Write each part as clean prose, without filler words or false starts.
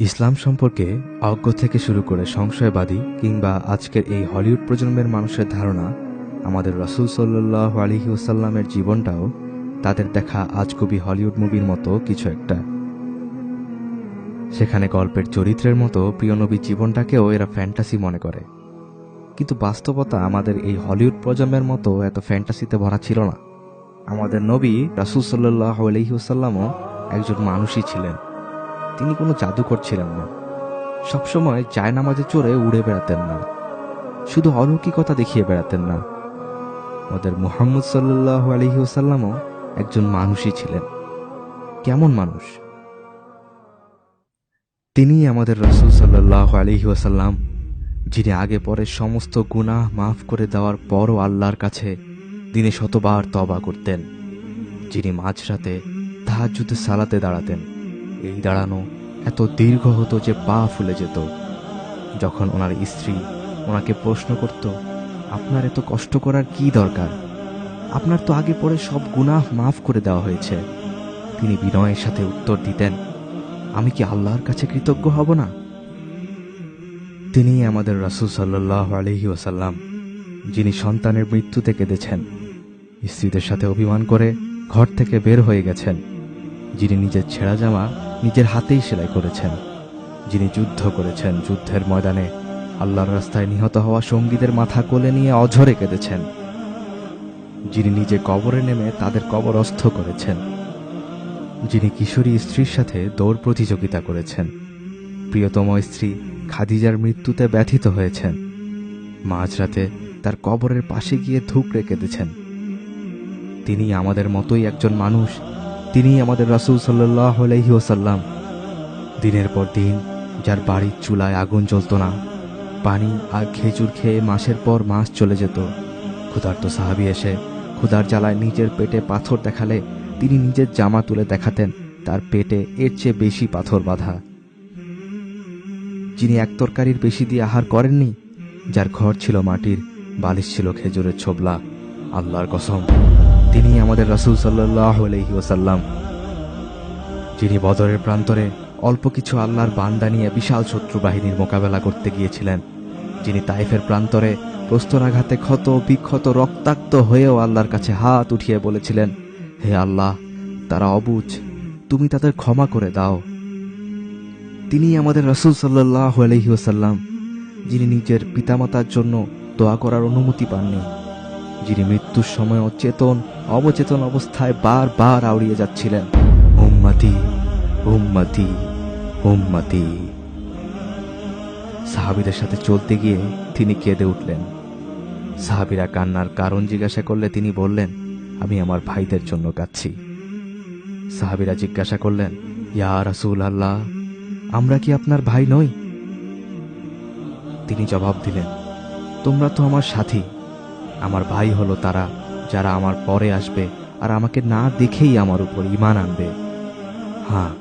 ইসলাম সম্পর্কে অজ্ঞ থেকে শুরু করে সংশয়বাদী কিংবা আজকের এই হলিউড প্রজন্মের মানুষের ধারণা আমাদের রাসূল সাল্লাল্লাহু আলাইহি ওয়াসাল্লামের জীবনটাও তাদের দেখা আজগুবি হলিউড মুভির মতো কিছু একটা। সেখানে গল্পের চরিত্রের মতো প্রিয় নবীর জীবনটাকেও এরা ফ্যান্টাসি মনে করে, কিন্তু বাস্তবতা আমাদের এই হলিউড প্রজন্মের মতো এত ফ্যান্টাসিতে ভরা ছিল না। আমাদের নবী রাসূল সাল্লাল্লাহু আলাইহি ওয়াসাল্লামও একজন মানুষই ছিলেন। তিনি কোনো জাদুকর ছিলেন না, সবসময় জায়নামাজে চড়ে উড়ে বেড়াতেন না, শুধু অলৌকিকতা দেখিয়ে বেড়াতেন না। আমাদের মুহাম্মদ সাল্লাল্লাহু আলাইহি ওয়াসাল্লামও একজন মানুষই ছিলেন। কেমন মানুষ? তিনি আমাদের রাসূল সাল্লাল্লাহু আলাইহি ওয়াসাল্লাম, যিনি আগে পরে সমস্ত গুনাহ মাফ করে দেওয়ার পরও আল্লাহর কাছে দিনে শতবার তওবা করতেন, যিনি মাঝরাতে তাহাজ্জুদের সালাতে দাঁড়াতেন। এই দাঁড়ানো এত দীর্ঘ হতো যে পা ফুলে যেত। যখন ওনার স্ত্রী ওনাকে প্রশ্ন করত, আপনার এত কষ্ট করার কি দরকার, আপনার তো আগে পরে সব গুনাহ মাফ করে দেওয়া হয়েছে, তিনি বিনয়ের সাথে উত্তর দিতেন, আমি কি আল্লাহর কাছে কৃতজ্ঞ হব না? তিনি আমাদের রাসূল সাল্লাল্লাহু আলাইহি ওয়াসাল্লাম, যিনি সন্তানের মৃত্যুতে কেঁদেছেন, স্ত্রীদের সাথে অভিমান করে ঘর থেকে বের হয়ে গেছেন, যিনি নিজের ছেঁড়া জামা নিজের হাতেই সেলাই করেছেন, যিনি যুদ্ধ করেছেন, যুদ্ধের ময়দানে আল্লাহর রাস্তায় নিহত হওয়া সঙ্গীদের মাথা কোলে নিয়ে অঝরে কেঁদেছেন, যিনি নিজে কবরে নেমে তাদের কবরস্থ করেছেন, যিনি কিশোরী স্ত্রীর সাথে দৌড় প্রতিযোগিতা করেছেন, প্রিয়তম স্ত্রী খাদিজার মৃত্যুতে ব্যথিত হয়েছেন, মাঝরাতে তার কবরের পাশে গিয়ে ধুঁকড়ে কেঁদেছেন। তিনি আমাদের মতোই একজন মানুষ। তিনি আমাদের রাসূল সাল্লাল্লাহু আলাইহি ওয়াসাল্লাম, দিনের পর দিন যার বাড়ির চুলায় আগুন জ্বলত না, পানি আর খেজুর খেয়ে মাসের পর মাস চলে যেত। ক্ষুধার্ত সাহাবী এসে ক্ষুধার জ্বালায় নিজের পেটে পাথর দেখালে তিনি নিজের জামা তুলে দেখাতেন তার পেটে এর চেয়ে বেশি পাথর বাঁধা। যিনি এক তরকারির বেশি দিয়ে আহার করেননি, যার ঘর ছিল মাটির, বালিশ ছিল খেজুরের ছোবলা, আল্লাহর কসম তিনি আমাদের রাসূল সাল্লাল্লাহু আলাইহি ওয়াসাল্লাম, যিনি বদরের প্রান্তরে অল্প কিছু আল্লাহর বান্দা নিয়ে বিশাল শত্রু বাহিনীর মোকাবেলা করতে গিয়েছিলেন, যিনি তায়েফের প্রান্তরে প্রস্তরাঘাতে ক্ষত বিক্ষত রক্তাক্ত হয়েও আল্লাহর কাছে হাত উঠিয়ে বলেছিলেন, হে আল্লাহ, তারা অবুঝ, তুমি তাদের ক্ষমা করে দাও। তিনি আমাদের রাসূল সাল্লাল্লাহু আলাইহি ওয়াসাল্লাম, যিনি নিজের পিতামাতার জন্য দোয়া করার অনুমতি পাননি, যিনি মৃত্যুর সময় চেতন অবচেতন অবস্থায় বারবার আওড়িয়ে যাচ্ছিলেন, উম্মতি উম্মতি উম্মতি। সাহাবীদের সাথে চলতে গিয়ে তিনি কেঁদে উঠলেন। সাহাবীরা কান্নার কারণ জিজ্ঞাসা করলে তিনি বললেন, আমি আমার ভাইদের জন্য কাঁদছি। সাহাবীরা জিজ্ঞাসা করলেন, ইয়া রাসূলুল্লাহ, আমরা কি আপনার ভাই নই? তিনি জবাব দিলেন, তোমরা তো আমার সাথী, আমার ভাই হলো তারা যারা আমার পরে আসবে আর আমাকে না দেখেই আমার উপর ঈমান আনবে। হ্যাঁ,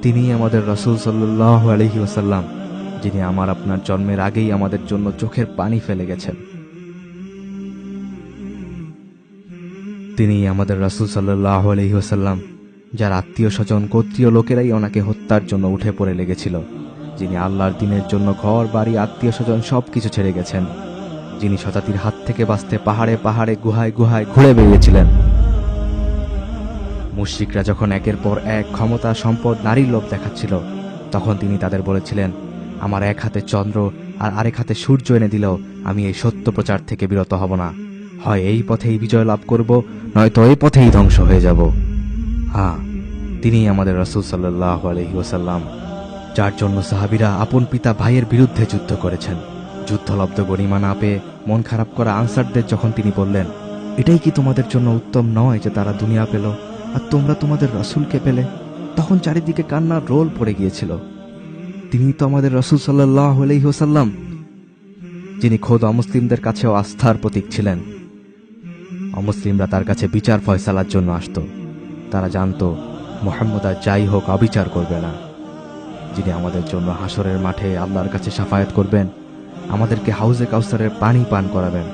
তিনি আমাদের রাসূল সাল্লাল্লাহু আলাইহি ওয়াসাল্লাম, যিনি আমার আপনার জন্মের আগেই আমাদের জন্য চোখের পানি ফেলে গেছেন। তিনি আমাদের রাসূল সাল্লাল্লাহু আলাইহি ওয়াসাল্লাম, যার আত্মীয় স্বজন গোত্রীয় লোকেরাই ওনাকে হত্যার জন্য উঠে পড়ে লেগেছিল, যিনি আল্লাহর দিনের জন্য ঘর বাড়ি আত্মীয় স্বজন সবকিছু ছেড়ে গেছেন, যিনি শতাব্দীর হাত থেকে বাঁচতে পাহাড়ে পাহাড়ে গুহায় গুহায় ঘুরে বেরিয়েছিলেন। মুশরিকরা যখন একের পর এক ক্ষমতা সম্পদ নারীর লোভ দেখাচ্ছিল, তখন তিনি তাদের বলেছিলেন, আমার এক হাতে চন্দ্র আর আরেক হাতে সূর্য এনে দিলেও আমি এই সত্য প্রচার থেকে বিরত হব না। হয় এই পথেই বিজয় লাভ করব, নয়তো এই পথেই ধ্বংস হয়ে যাব। হ্যাঁ, তিনি আমাদের রাসূল সাল্লাল্লাহু আলাইহি ওয়াসাল্লাম, যার জন্য সাহাবীরা আপন পিতা ভাইয়ের বিরুদ্ধে যুদ্ধ করেছেন। যুদ্ধলব্ধ গরিমা না পেয়ে মন খারাপ করা আনসারদের যখন তিনি বললেন, এটাই কি তোমাদের জন্য উত্তম নয় যে তারা দুনিয়া পেল আর তোমরা তোমাদের রাসূলকে পেলে, তখন চারিদিকে কান্নার রোল পড়ে গিয়েছিল। তিনি তো আমাদের রাসূল সাল্লাল্লাহু আলাইহি ওয়াসাল্লাম, যিনি খোদ অমুসলিমদের কাছেও আস্থার প্রতীক ছিলেন। অমুসলিমরা তার কাছে বিচার ফয়সালার জন্য আসত। তারা জানত মুহাম্মদ আর যাই হোক অবিচার করবে না, যিনি আমাদের জন্য হাসরের মাঠে আল্লাহর কাছে শাফায়াত করবেন, আমাদেরকে হাউজে কাউসারের পানি পান করাবেন।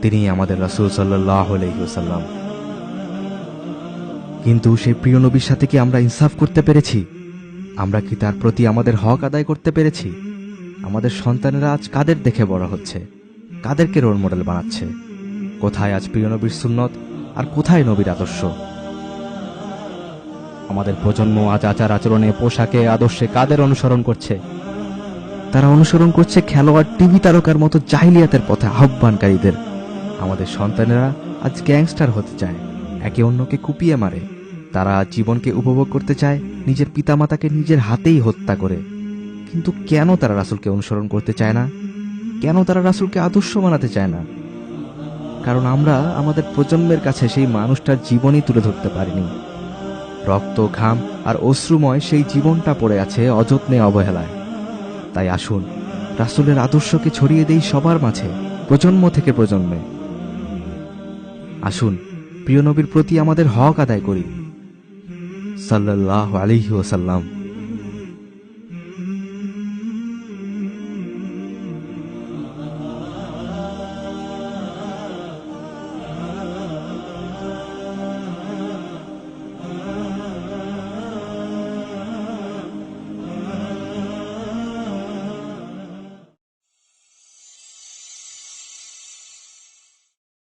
তিনি আমাদের রাসূল সাল্লাল্লাহু আলাইহি ওয়াসাল্লাম। কিন্তু সেই প্রিয় নবীর সাথে কি আমরা ইনসাফ করতে পেরেছি? আমরা কি তার প্রতি আমাদের হক আদায় করতে পেরেছি? আমাদের সন্তানেরা আজ কাদের দেখে বড় হচ্ছে, কাদেরকে রোল মডেল বানাচ্ছে? কোথায় আজ প্রিয় নবীর সুন্নত আর কোথায় নবীর আদর্শ? আমাদের প্রজন্ম আজ আচার আচরণে, পোশাকে, আদর্শে কাদের অনুসরণ করছে? তারা অনুসরণ করছে খেলোয়াড়, টিভি তারকার মতো জাহিলিয়াতের পথে আহ্বানকারীদের। আমাদের সন্তানেরা আজ গ্যাংস্টার হতে চায়, একে অন্যকে কুপিয়ে মারে। তারা আজ জীবনকে উপভোগ করতে চায় নিজের পিতামাতাকে নিজের হাতেই হত্যা করে। কিন্তু কেন তারা রাসূলকে অনুসরণ করতে চায় না? কেন তারা রাসূলকে আদর্শ বানাতে চায় না? কারণ আমরা আমাদের প্রজন্মের কাছে সেই মানুষটার জীবনই তুলে ধরতে পারিনি। রক্ত, ঘাম আর অশ্রুময় সেই জীবনটা পড়ে আছে অযত্নে, অবহেলায়। তাই আসুন রাসূলের আদর্শকে ছড়িয়ে দেই সবার মাঝে, প্রজন্ম থেকে প্রজন্মে। আসুন প্রিয় নবীর প্রতি আমাদের হক আদায় করি। সাল্লাল্লাহু আলাইহি ওয়াসাল্লাম।